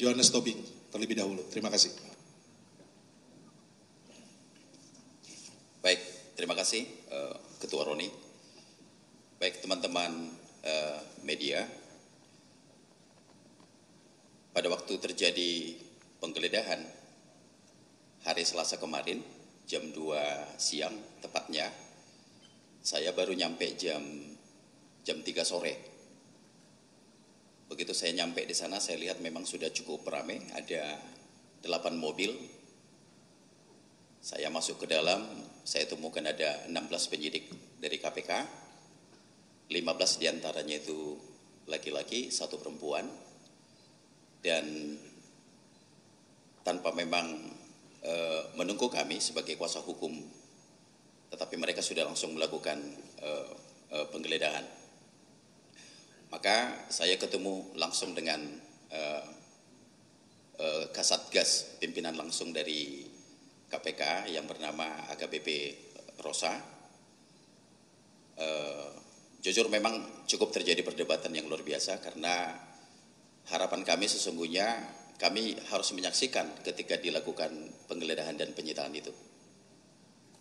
Johannes Tobing terlebih dahulu. Terima kasih. Baik, terima kasih Ketua Roni. Baik teman-teman media, pada waktu terjadi penggeledahan hari Selasa kemarin jam 2 siang tepatnya, saya baru nyampe jam 3 sore. Begitu saya nyampe di sana, saya lihat memang sudah cukup ramai, ada 8 mobil. Saya masuk ke dalam, saya temukan ada 16 penyidik dari KPK, 15 diantaranya itu laki-laki, 1 perempuan, dan tanpa memang menunggu kami sebagai kuasa hukum, tetapi mereka sudah langsung melakukan penggeledahan. Maka saya ketemu langsung dengan Kasatgas, pimpinan langsung dari KPK yang bernama AKBP Rosa. Jujur memang cukup terjadi perdebatan yang luar biasa, karena harapan kami sesungguhnya kami harus menyaksikan ketika dilakukan penggeledahan dan penyitaan itu.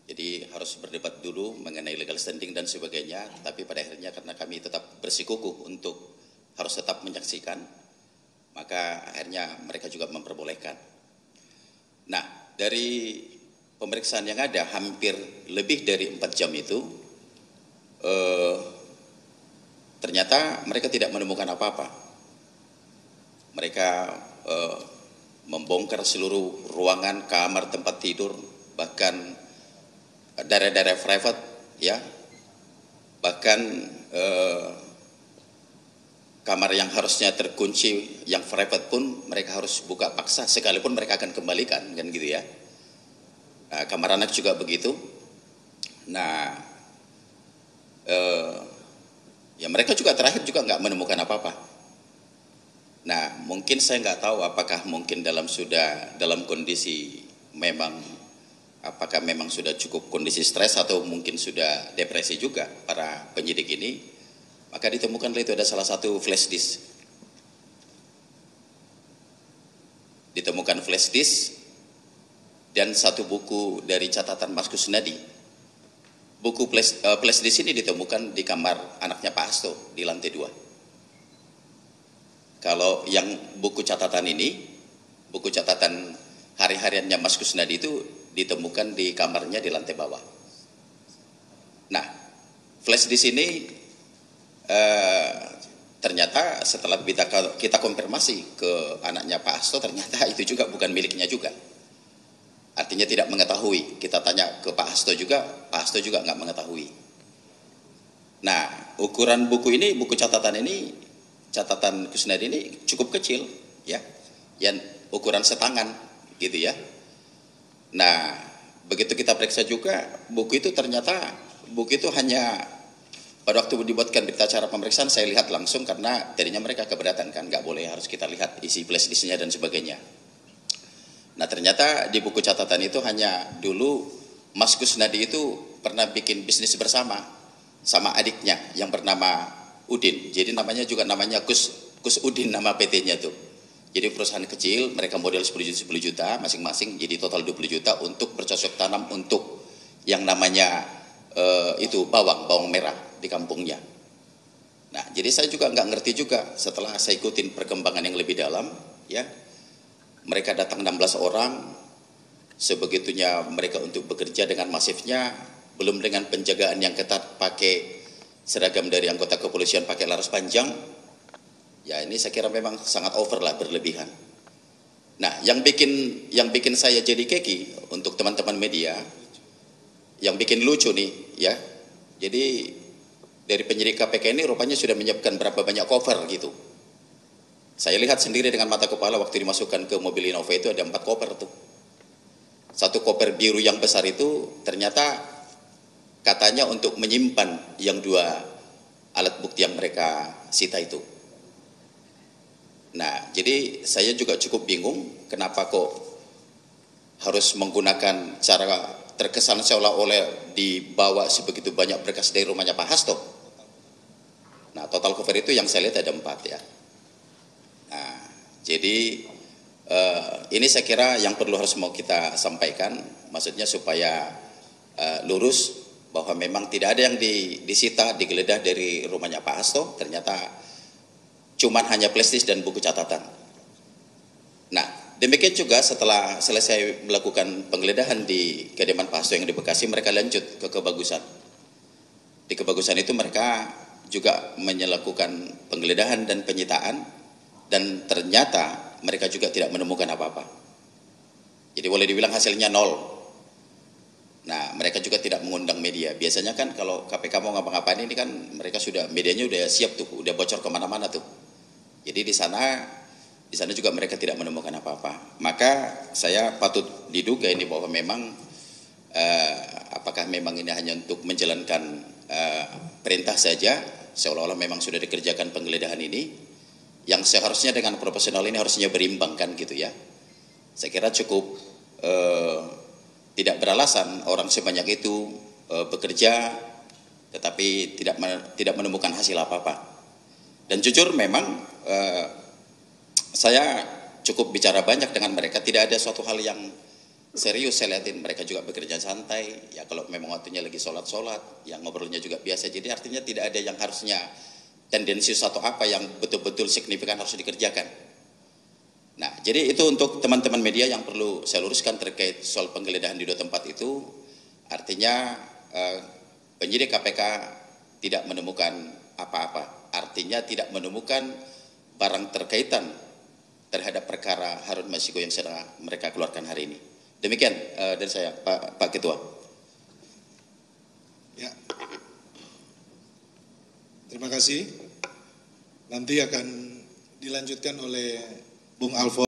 Jadi harus berdebat dulu mengenai legal standing dan sebagainya, tapi pada akhirnya karena kami tetap bersikukuh untuk harus tetap menyaksikan, maka akhirnya mereka juga memperbolehkan. Nah, dari pemeriksaan yang ada hampir lebih dari 4 jam itu, ternyata mereka tidak menemukan apa-apa. Mereka membongkar seluruh ruangan, kamar, tempat tidur, bahkan daerah-daerah private, ya, bahkan kamar yang harusnya terkunci, yang private pun mereka harus buka paksa, sekalipun mereka akan kembalikan, kan gitu ya. Nah, kamar anak juga begitu. Nah, ya mereka juga terakhir juga nggak menemukan apa-apa. Nah, mungkin saya nggak tahu apakah mungkin dalam kondisi memang, apakah memang sudah cukup kondisi stres atau mungkin sudah depresi juga para penyidik ini. Maka ditemukanlah itu ada salah satu flash disk. Ditemukan flash disk dan 1 buku dari catatan Mas Kusnadi. Buku flash disk ini ditemukan di kamar anaknya Pak Hasto di lantai 2. Kalau yang buku catatan ini, buku catatan hari-hariannya Mas Kusnadi itu ditemukan di kamarnya di lantai bawah. Nah, flash disk ini ternyata setelah kita konfirmasi ke anaknya Pak Hasto, ternyata itu juga bukan miliknya juga. Artinya tidak mengetahui. Kita tanya ke Pak Hasto juga, Pak Hasto juga nggak mengetahui. Nah, ukuran buku ini, buku catatan ini, catatan Kusnadi ini cukup kecil, ya, yang ukuran setangan, gitu ya. Nah, begitu kita periksa juga, buku itu ternyata, buku itu hanya pada waktu dibuatkan berita acara pemeriksaan, saya lihat langsung karena tadinya mereka keberatan kan, nggak boleh, harus kita lihat isi flash disknya dan sebagainya. Nah, ternyata di buku catatan itu hanya dulu Mas Kusnadi itu pernah bikin bisnis bersama sama adiknya yang bernama Udin. Jadi namanya Kus Udin, nama PT-nya tuh. Jadi perusahaan kecil, mereka modal 10 juta masing-masing, jadi total 20 juta untuk bercocok tanam untuk yang namanya itu bawang merah di kampungnya. Nah, jadi saya juga nggak ngerti juga setelah saya ikutin perkembangan yang lebih dalam, ya. Mereka datang 16 orang, sebegitunya mereka untuk bekerja dengan masifnya, belum dengan penjagaan yang ketat, pakai seragam dari anggota kepolisian pakai laras panjang. Ya, ini saya kira memang sangat over lah, berlebihan. Nah, yang bikin saya jadi keki untuk teman-teman media, yang bikin lucu nih, ya. Jadi dari penyidik KPK ini rupanya sudah menyiapkan berapa banyak cover gitu. Saya lihat sendiri dengan mata kepala waktu dimasukkan ke mobil Innova itu ada 4 cover tuh. 1 koper biru yang besar itu ternyata katanya untuk menyimpan yang 2 alat bukti yang mereka sita itu. Nah, jadi saya juga cukup bingung kenapa kok harus menggunakan cara terkesan seolah-olah dibawa sebegitu banyak berkas dari rumahnya Pak Hasto. Nah, total cover itu yang saya lihat ada 4 ya. Nah, jadi Ini saya kira yang perlu harus mau kita sampaikan, maksudnya supaya lurus bahwa memang tidak ada yang disita, digeledah dari rumahnya Pak Hasto, ternyata cuman hanya flash dan buku catatan. Nah, demikian juga setelah selesai melakukan penggeledahan di kediaman Pak Hasto yang di Bekasi, mereka lanjut ke Kebagusan. Di Kebagusan itu mereka juga melakukan penggeledahan dan penyitaan, dan ternyata mereka juga tidak menemukan apa-apa. Jadi boleh dibilang hasilnya nol. Nah, mereka juga tidak mengundang media. Biasanya kan kalau KPK mau ngapa-ngapain ini kan mereka sudah, medianya udah siap tuh, udah bocor kemana-mana tuh. Jadi di sana juga mereka tidak menemukan apa-apa. Maka saya patut diduga ini bahwa memang apakah memang ini hanya untuk menjalankan perintah saja, seolah-olah memang sudah dikerjakan penggeledahan ini, yang seharusnya dengan profesional ini harusnya berimbang kan gitu ya. Saya kira cukup tidak beralasan orang sebanyak itu bekerja tetapi tidak menemukan hasil apa-apa. Dan jujur memang saya cukup bicara banyak dengan mereka, tidak ada suatu hal yang serius saya lihatin. Mereka juga bekerja santai, ya kalau memang waktunya lagi sholat-sholat, yang ngobrolnya juga biasa. Jadi artinya tidak ada yang harusnya tendensius atau apa yang betul-betul signifikan harus dikerjakan. Nah, jadi itu untuk teman-teman media yang perlu saya luruskan terkait soal penggeledahan di dua tempat itu. Artinya penyidik KPK tidak menemukan apa-apa. Artinya tidak menemukan barang terkaitan terhadap perkara Harun Masiku yang sedang mereka keluarkan hari ini. Demikian dari saya, Pak Ketua. Ya. Terima kasih. Nanti akan dilanjutkan oleh Bung Alfons.